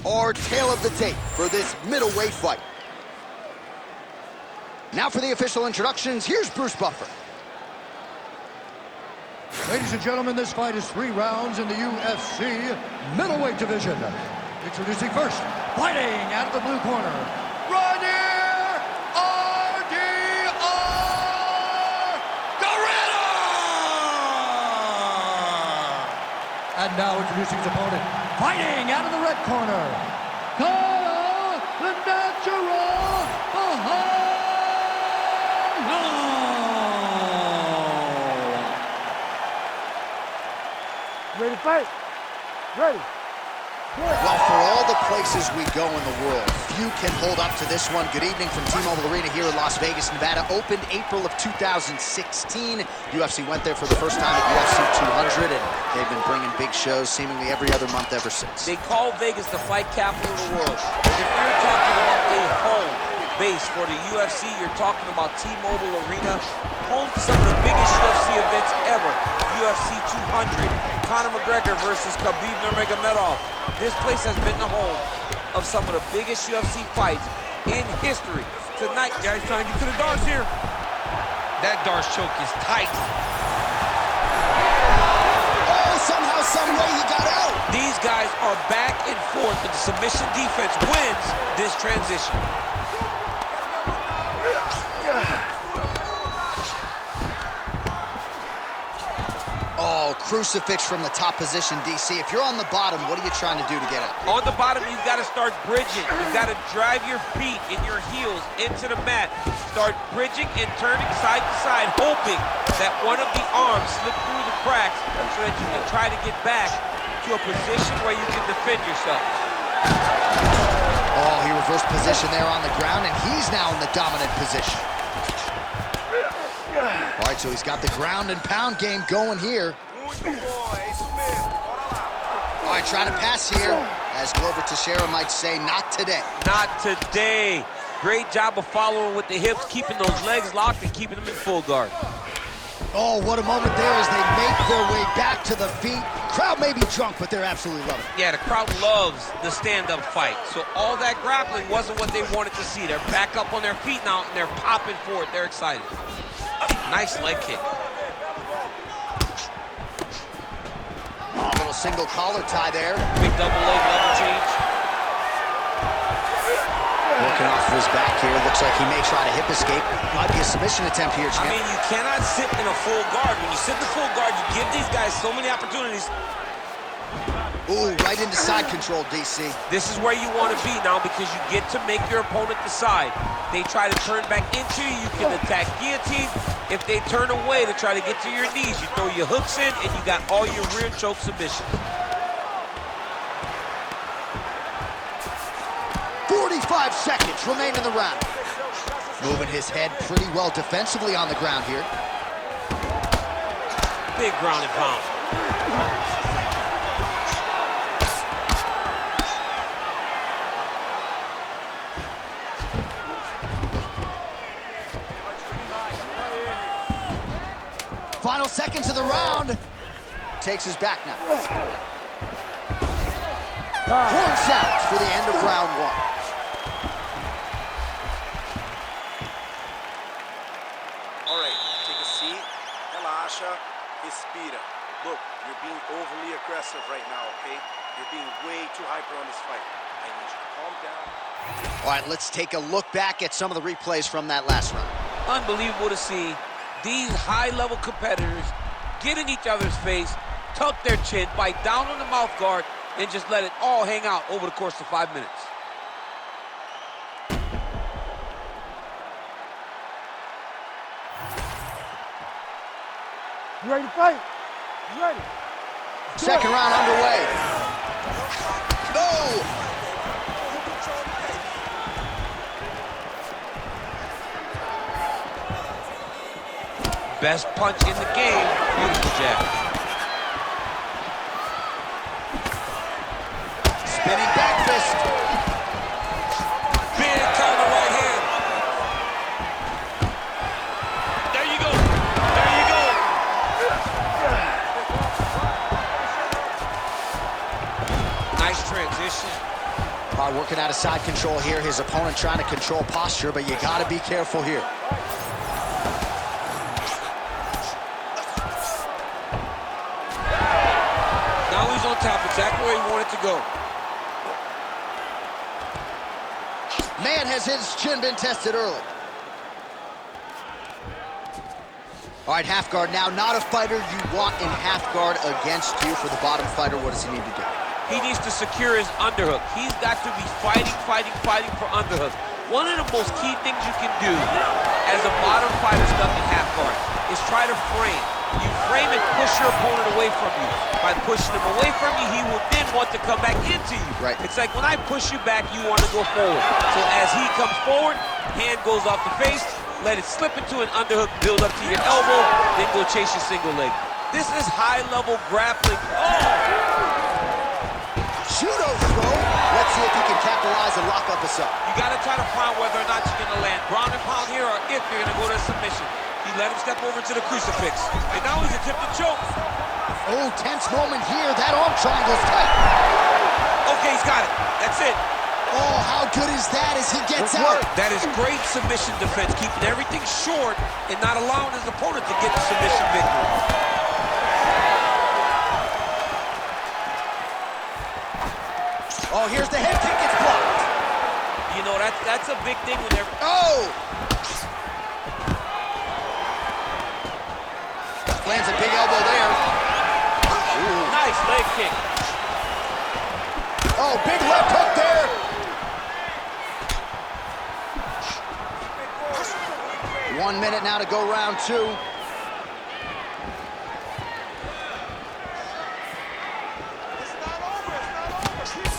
Our tale of the tape for this middleweight fight. Now for the official introductions, here's Bruce Buffer. Ladies and gentlemen, this fight is 3 rounds in the UFC middleweight division. Introducing first, fighting out of the blue corner, Reinier And now introducing his opponent, fighting out of the red corner, Caio, the natural Borralho. Ready to fight? Ready. Well, for all the places we go in the world, few can hold up to this one. Good evening from T-Mobile Arena here in Las Vegas, Nevada. Opened April of 2016. UFC went there for the first time at UFC 200, and they've been bringing big shows seemingly every other month ever since. They call Vegas the fight capital of the world. If you're talking about a home base for the UFC, you're talking about T-Mobile Arena, home to some of the biggest UFC events ever. UFC 200, Conor McGregor versus Khabib Nurmagomedov. This place has been the home of some of the biggest UFC fights in history. Tonight, guys, trying to get to the Darce here. That Darce choke is tight. Oh, somehow, some way he got out. These guys are back and forth, but the submission defense wins this transition. Oh, crucifix from the top position, DC. If you're on the bottom, what are you trying to do to get up? On the bottom, you've got to start bridging. You've got to drive your feet and your heels into the mat. Start bridging and turning side to side, hoping that one of the arms slip through the cracks so that you can try to get back to a position where you can defend yourself. Oh, he reversed position there on the ground, and he's now in the dominant position. All right, so he's got the ground and pound game going here. All right, trying to pass here. As Glover Teixeira might say, not today. Not today. Great job of following with the hips, keeping those legs locked and keeping them in full guard. Oh, what a moment there as they make their way back to the feet. Crowd may be drunk, but they're absolutely loving it. Yeah, the crowd loves the stand-up fight. So all that grappling wasn't what they wanted to see. They're back up on their feet now, and they're popping forward. They're excited. Nice leg kick. A little single collar tie there. Big double leg level change. Working off of his back here. Looks like he may try to hip escape. Might be a submission attempt here, champ. I mean, you cannot sit in a full guard. When you sit in the full guard, you give these guys so many opportunities. Ooh, right into side control, DC. This is where you want to be now because you get to make your opponent decide. They try to turn back into you, you can attack guillotine. If they turn away to try to get to your knees, you throw your hooks in and you got all your rear choke submissions. 45 seconds remain in the round. Moving his head pretty well defensively on the ground here. Big ground and pound. Final seconds of the round. Takes his back now. Horn sounds for the end of round 1. All right, take a seat. Relaxa, respira. Look, you're being overly aggressive right now, okay? You're being way too hyper on this fight. I need you to calm down. All right, let's take a look back at some of the replays from that last round. Unbelievable to see these high-level competitors get in each other's face, tuck their chin, bite down on the mouth guard, and just let it all hang out over the course of 5 minutes. You ready to fight? You ready? Second round underway. No! Best punch in the game. Beautiful jab. Spinning back fist. Big counter right hand. There you go. There you go. Nice transition. All right, working out of side control here. His opponent trying to control posture, but you got to be careful here. Now he's on top, exactly where he wanted to go. Man, has his chin been tested early. All right, half guard now. Not a fighter you want in half guard against you. For the bottom fighter, what does he need to do? He needs to secure his underhook. He's got to be fighting for underhook. One of the most key things you can do as a bottom fighter stuck in half guard is try to frame. You frame and push your opponent away from you. By pushing him away from you, he will then want to come back into you. Right. It's like when I push you back, you want to go forward. So as he comes forward, hand goes off the face, let it slip into an underhook, build up to your elbow, then go chase your single leg. This is high-level grappling. Oh! Judo throw. Let's see if he can capitalize and lock up a sub. You got to try to find whether or not you're going to land ground and pound here or if you're going to go to submission. He let him step over to the crucifix. And now he's attempting choke. Oh, tense moment here. That arm triangle's tight. Okay, he's got it. That's it. Oh, how good is that as he gets out? That is great submission defense, keeping everything short and not allowing his opponent to get the submission victory. Oh, here's the head kick. It's blocked. You know, that's a big thing when they're... Oh! Lands a big elbow there. Ooh. Nice leg kick. Oh, big left hook there. 1 minute now to go round two.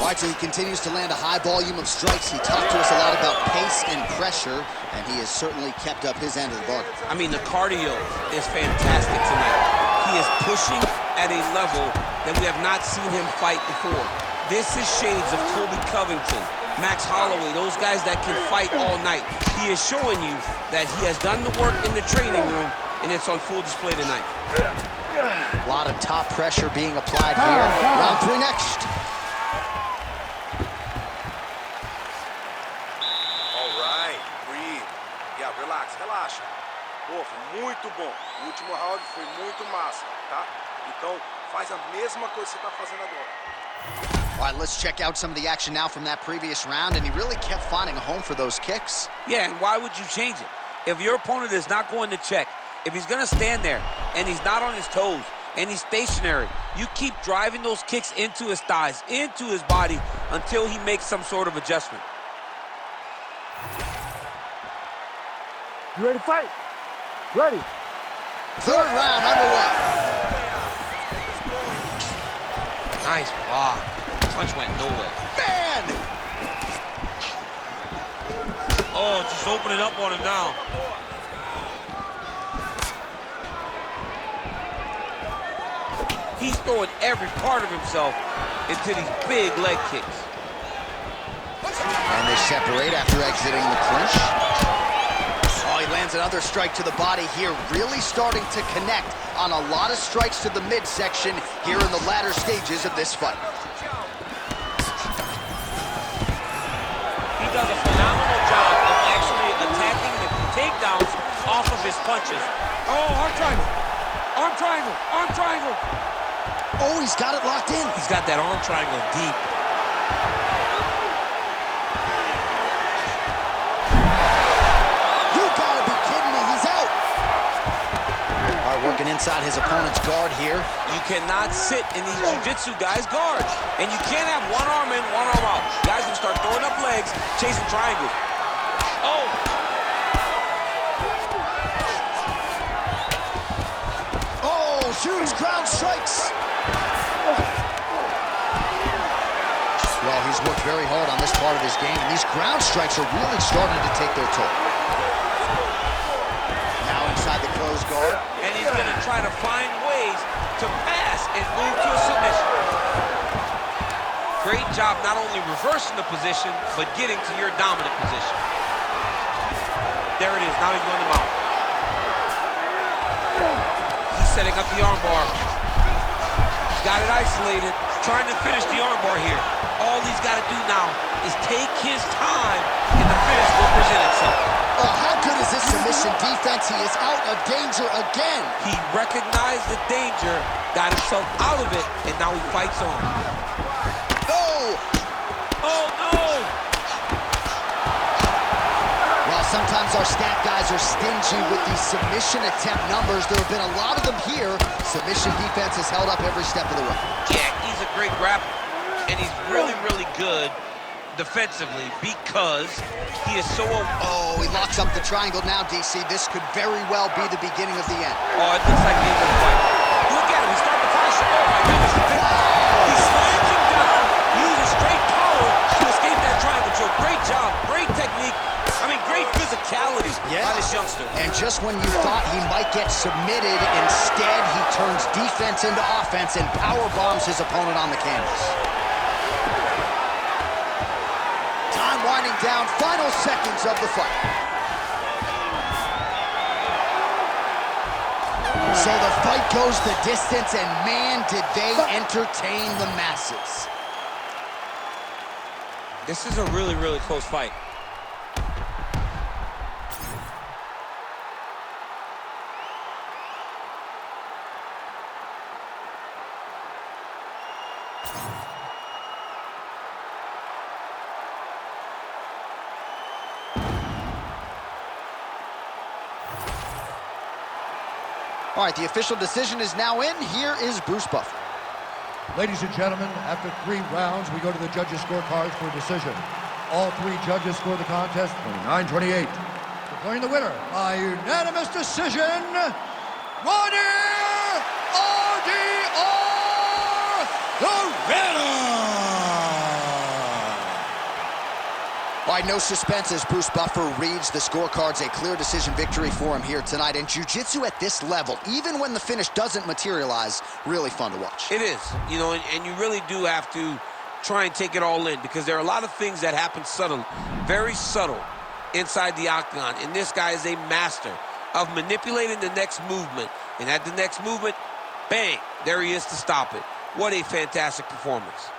All right, so he continues to land a high volume of strikes. He talked to us a lot about pace and pressure, and he has certainly kept up his end of the bargain. I mean, the cardio is fantastic tonight. He is pushing at a level that we have not seen him fight before. This is shades of Colby Covington, Max Holloway, those guys that can fight all night. He is showing you that he has done the work in the training room, and it's on full display tonight. A lot of top pressure being applied here. Round three next. Relax, relaxa. Pô, foi muito bom. O último round foi muito massa, tá? Então, faz a mesma coisa que você tá fazendo agora. All right, let's check out some of the action now from that previous round, and he really kept finding a home for those kicks. Yeah, and why would you change it? If your opponent is not going to check, if he's going to stand there and he's not on his toes and he's stationary, you keep driving those kicks into his thighs, into his body until he makes some sort of adjustment. You ready to fight? Ready. Third round underway. Nice block. Punch went nowhere. Man! Oh, just opening up on him now. He's throwing every part of himself into these big leg kicks. And they separate after exiting the clinch. He lands another strike to the body here, really starting to connect on a lot of strikes to the midsection here in the latter stages of this fight. He does a phenomenal job of actually attacking the takedowns off of his punches. Oh, arm triangle, arm triangle, arm triangle. Oh, he's got it locked in. He's got that arm triangle deep. Working inside his opponent's guard here. You cannot sit in these jiu-jitsu guys' guards. And you can't have one arm in, one arm out. Guys will start throwing up legs, chasing triangles. Oh! Oh, huge ground strikes. Well, he's worked very hard on this part of his game, and these ground strikes are really starting to take their toll. Now inside the closed guard. And he's going to try to find ways to pass and move to a submission. Great job not only reversing the position, but getting to your dominant position. There it is. Now he's going to mount. He's setting up the armbar. He's got it isolated. trying to finish the armbar here. All he's got to do now is take his time, and the finish will present itself. Oh, how good is this submission defense? He is out of danger again. He recognized the danger, got himself out of it, and now he fights on. Oh! Oh, no! Well, sometimes our stat guys are stingy with these submission attempt numbers. There have been a lot of them here. Submission defense has held up every step of the way. Yeah, he's a great grappler, and he's really, really good defensively because he is so... Oh, he locks up the triangle now, DC. This could very well be the beginning of the end. Oh, it looks like the end of the fight. Look at him, he's starting to flash. Oh, my goodness. He slams him down, uses straight power to escape that triangle choke. Great job, great technique. I mean, great physicality by this youngster. And just when you thought he might get submitted, instead he turns defense into offense and power bombs his opponent on the canvas. Time winding down, final seconds of the fight. So the fight goes the distance, and man, did they entertain the masses. This is a really, really close fight. All right, the official decision is now in. Here is Bruce Buffer. Ladies and gentlemen, after 3 rounds, we go to the judges' scorecards for a decision. All 3 judges score the contest 29-28. Declaring the winner by unanimous decision, Reinier the All right, no suspense as Bruce Buffer reads the scorecards. A clear decision victory for him here tonight. And jiu-jitsu at this level, even when the finish doesn't materialize, really fun to watch. It is, you know, and you really do have to try and take it all in because there are a lot of things that happen subtle, very subtle inside the octagon. And this guy is a master of manipulating the next movement. And at the next movement, bang, there he is to stop it. What a fantastic performance.